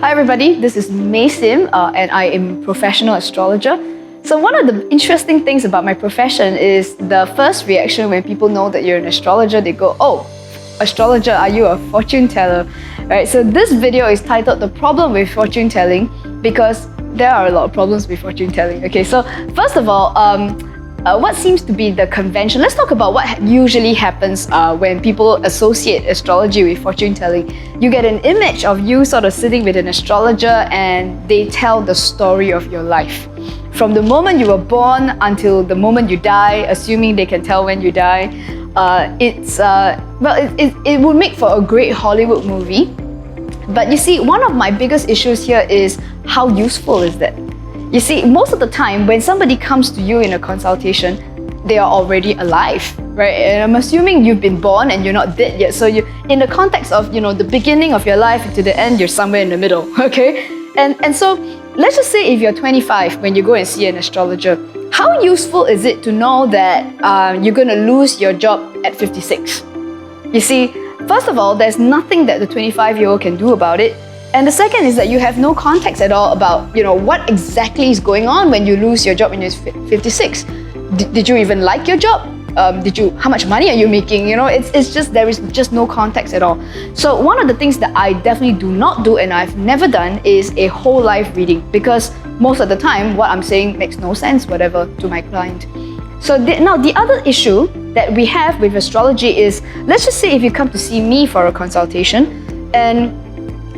Hi everybody, this is May Sim and I am a professional astrologer. So one of the interesting things about my profession is the first reaction when people know that you're an astrologer, they go, oh, astrologer, are you a fortune teller? Right, so this video is titled The Problem with Fortune Telling because there are a lot of problems with fortune telling. Okay, so first of all, what seems to be the convention? Let's talk about what usually happens when people associate astrology with fortune telling. You get an image of you sort of sitting with an astrologer and they tell the story of your life. From the moment you were born until the moment you die, assuming they can tell when you die, it would make for a great Hollywood movie. But you see, one of my biggest issues here is how useful is that? You see, most of the time when somebody comes to you in a consultation, they are already alive, right? And I'm assuming you've been born and you're not dead yet. So you, in the context of, the beginning of your life to the end, you're somewhere in the middle, okay? And so let's just say if you're 25 when you go and see an astrologer, how useful is it to know that you're going to lose your job at 56? You see, first of all, there's nothing that the 25-year-old can do about it. And the second is that you have no context at all about, what exactly is going on when you lose your job when you're 56. Did you even like your job? How much money are you making? It's just, there is just no context at all. So one of the things that I definitely do not do and I've never done is a whole life reading, because most of the time what I'm saying makes no sense, whatever, to my client. So now the other issue that we have with astrology is, let's just say if you come to see me for a consultation and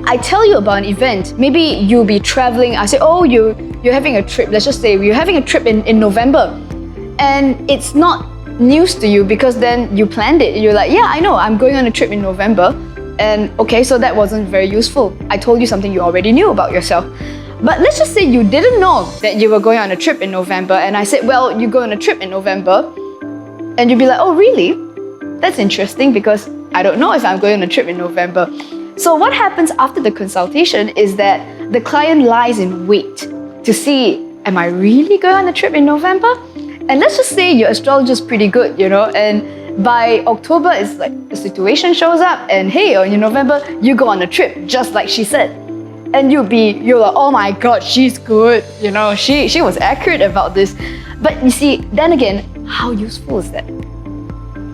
I tell you about an event, maybe you'll be traveling, I say, oh, you're having a trip, let's just say you're having a trip in November, and it's not news to you because then you planned it. You're like, yeah, I know, I'm going on a trip in November, and okay, so that wasn't very useful. I told you something you already knew about yourself. But let's just say you didn't know that you were going on a trip in November, and I said, well, you go on a trip in November, and you'd be like, oh, really? That's interesting because I don't know if I'm going on a trip in November. So what happens after the consultation is that the client lies in wait to see, am I really going on a trip in November? And let's just say your astrologer is pretty good, and by October, it's like the situation shows up and hey, in November, you go on a trip, just like she said. And you're like, oh my God, she's good, she was accurate about this. But you see, then again, how useful is that?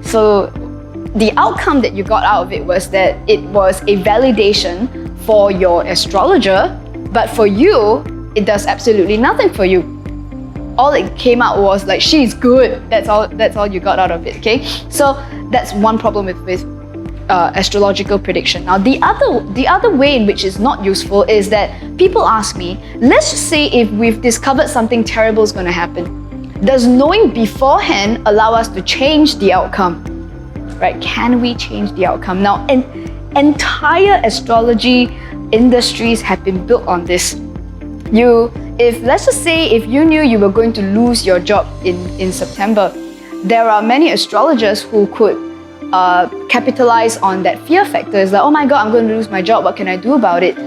So the outcome that you got out of it was that it was a validation for your astrologer, but for you, it does absolutely nothing for you. All it came out was like, she's good. That's all you got out of it, okay? So that's one problem with astrological prediction. Now, the other way in which it's not useful is that people ask me, let's just say if we've discovered something terrible is going to happen, does knowing beforehand allow us to change the outcome? Right? Can we change the outcome? Now, entire astrology industries have been built on this. Let's just say if you knew you were going to lose your job in September, there are many astrologers who could capitalize on that fear factor. It's like, oh my God, I'm going to lose my job. What can I do about it?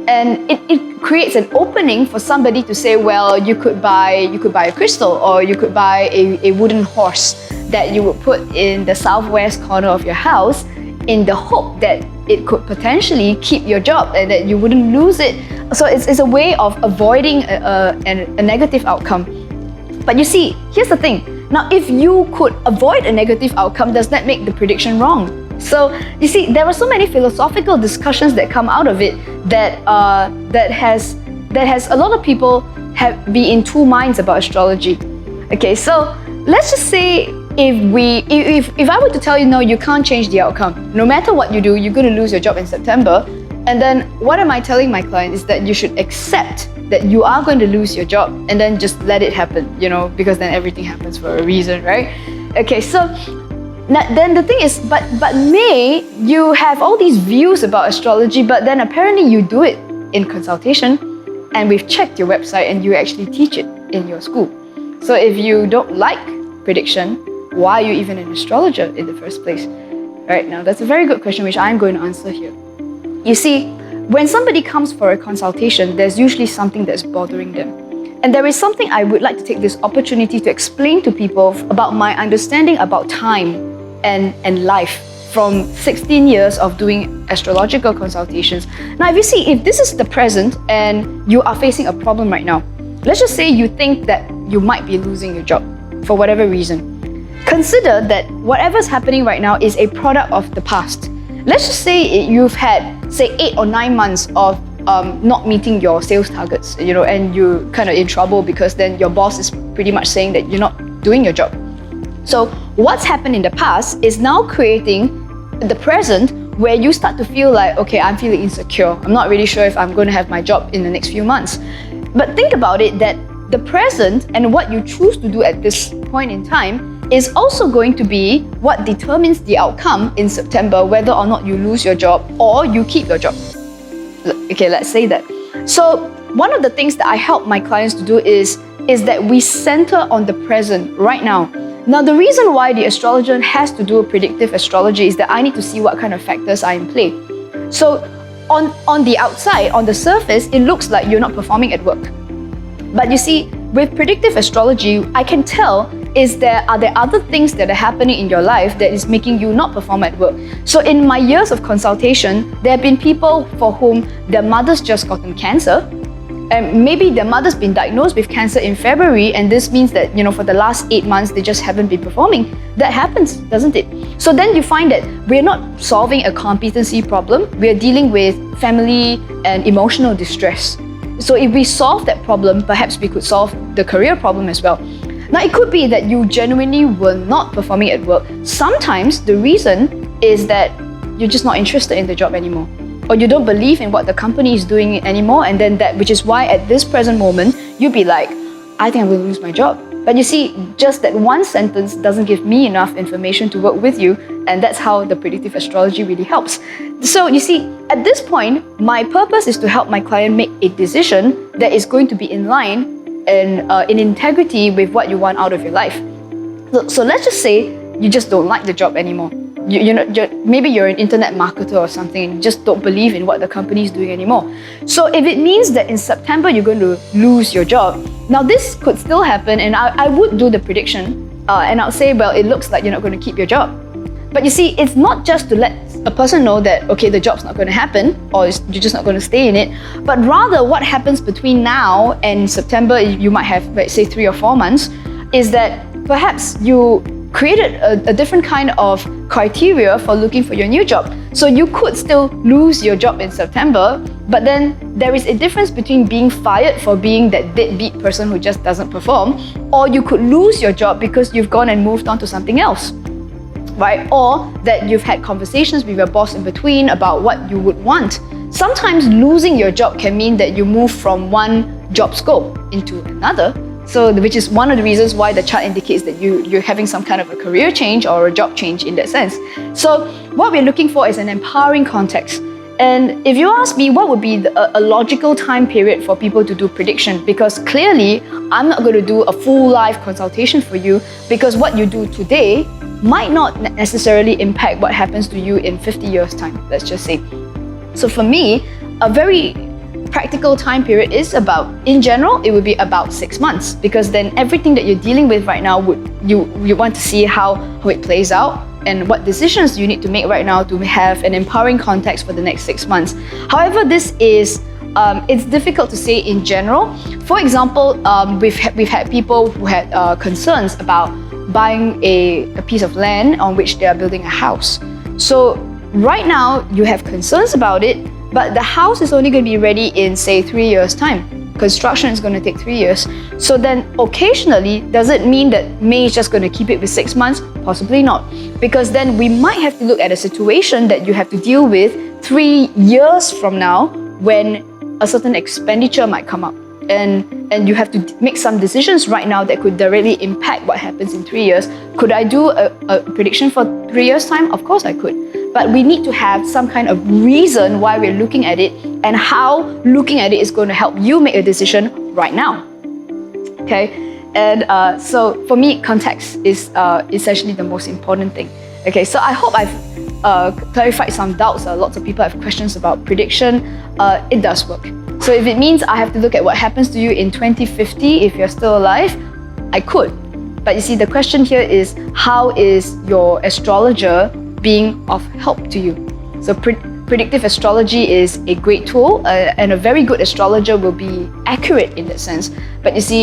And it creates an opening for somebody to say, well, you could buy a crystal, or you could buy a wooden horse that you would put in the southwest corner of your house in the hope that it could potentially keep your job and that you wouldn't lose it. So it's a way of avoiding a negative outcome. But you see, here's the thing. Now, if you could avoid a negative outcome, does that make the prediction wrong? So you see, there are so many philosophical discussions that come out of it that has a lot of people be in two minds about astrology. Okay, so let's just say if I were to tell you, no, you can't change the outcome. No matter what you do, you're going to lose your job in September. And then what am I telling my client is that you should accept that you are going to lose your job and then just let it happen, because then everything happens for a reason, right? Okay, so then the thing is, but May, you have all these views about astrology, but then apparently you do it in consultation, and we've checked your website and you actually teach it in your school. So if you don't like prediction, why are you even an astrologer in the first place? Right, now that's a very good question which I'm going to answer here. You see, when somebody comes for a consultation, there's usually something that's bothering them. And there is something I would like to take this opportunity to explain to people about my understanding about time and life from 16 years of doing astrological consultations. Now, if this is the present and you are facing a problem right now, let's just say you think that you might be losing your job for whatever reason. Consider that whatever's happening right now is a product of the past. Let's just say you've had, say, 8 or 9 months of not meeting your sales targets, and you're kind of in trouble because then your boss is pretty much saying that you're not doing your job. So what's happened in the past is now creating the present where you start to feel like, okay, I'm feeling insecure. I'm not really sure if I'm going to have my job in the next few months. But think about it, that the present and what you choose to do at this point in time is also going to be what determines the outcome in September, whether or not you lose your job or you keep your job. Okay, let's say that. So one of the things that I help my clients to do is that we center on the present right now. Now, the reason why the astrologer has to do a predictive astrology is that I need to see what kind of factors are in play. So on the outside, on the surface, it looks like you're not performing at work. But you see, with predictive astrology, I can tell are there other things that are happening in your life that is making you not perform at work. So in my years of consultation, there have been people for whom their mother's just gotten cancer, and maybe their mother's been diagnosed with cancer in February, and this means that, for the last 8 months, they just haven't been performing. That happens, doesn't it? So then you find that we're not solving a competency problem, we're dealing with family and emotional distress. So if we solve that problem, perhaps we could solve the career problem as well. Now, it could be that you genuinely were not performing at work. Sometimes the reason is that you're just not interested in the job anymore, or you don't believe in what the company is doing anymore, and then which is why at this present moment, you'd be like, I think I'm going to lose my job. But you see, just that one sentence doesn't give me enough information to work with you, and that's how the predictive astrology really helps. So you see, at this point, my purpose is to help my client make a decision that is going to be in line and in integrity with what you want out of your life. So let's just say you just don't like the job anymore. Maybe you're an internet marketer or something and you just don't believe in what the company is doing anymore. So if it means that in September you're going to lose your job, now this could still happen, and I would do the prediction and I'll say, well, it looks like you're not going to keep your job. But you see, it's not just to let a person know that, okay, the job's not going to happen or you're just not going to stay in it, but rather what happens between now and September, you might have, let's say, 3 or 4 months, is that perhaps you created a different kind of criteria for looking for your new job. So you could still lose your job in September, but then there is a difference between being fired for being that deadbeat person who just doesn't perform, or you could lose your job because you've gone and moved on to something else, right? Or that you've had conversations with your boss in between about what you would want. Sometimes losing your job can mean that you move from one job scope into another. So, which is one of the reasons why the chart indicates that you're having some kind of a career change or a job change in that sense. So what we're looking for is an empowering context. And if you ask me, what would be a logical time period for people to do prediction? Because clearly, I'm not going to do a full live consultation for you, because what you do today might not necessarily impact what happens to you in 50 years' time, let's just say. So for me, a very practical time period is about, in general, it would be about 6 months, because then everything that you're dealing with right now, you want to see how it plays out and what decisions you need to make right now to have an empowering context for the next 6 months. However, this is it's difficult to say in general. For example, we've had people who had concerns about buying a piece of land on which they are building a house. So right now you have concerns about it, but the house is only going to be ready in, say, 3 years' time. Construction is going to take 3 years. So then occasionally, does it mean that May is just going to keep it with 6 months? Possibly not. Because then we might have to look at a situation that you have to deal with 3 years from now, when a certain expenditure might come up. And you have to make some decisions right now that could directly impact what happens in 3 years. Could I do a prediction for 3 years' time? Of course I could. But we need to have some kind of reason why we're looking at it and how looking at it is going to help you make a decision right now. Okay? And so for me, context is essentially the most important thing. Okay, so I hope I've clarified some doubts. Lots of people have questions about prediction. It does work. So if it means I have to look at what happens to you in 2050 if you're still alive, I could. But you see, the question here is, how is your astrologer being of help to you. So predictive astrology is a great tool, and a very good astrologer will be accurate in that sense. But you see,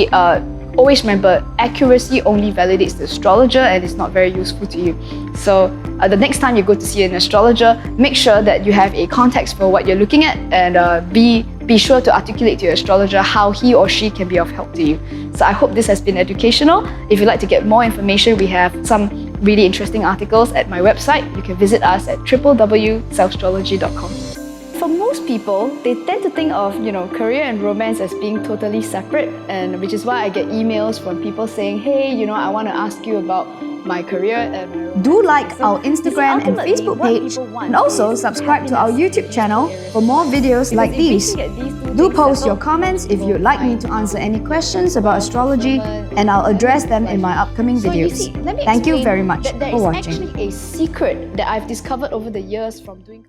always remember, accuracy only validates the astrologer and is not very useful to you. So the next time you go to see an astrologer, make sure that you have a context for what you're looking at, and be sure to articulate to your astrologer how he or she can be of help to you. So I hope this has been educational. If you'd like to get more information, we have some really interesting articles at my website. You can visit us at www.selfastrology.com. For most people, they tend to think of, career and romance as being totally separate, and which is why I get emails from people saying, hey, I want to ask you about my career and my romance. Do like our Instagram and Facebook page, and also subscribe to our YouTube channel for more videos like these. Do post your comments if you'd like me to answer any questions about astrology, and I'll address them in my upcoming videos. Thank you very much for watching. There is actually a secret that I've discovered over the years from doing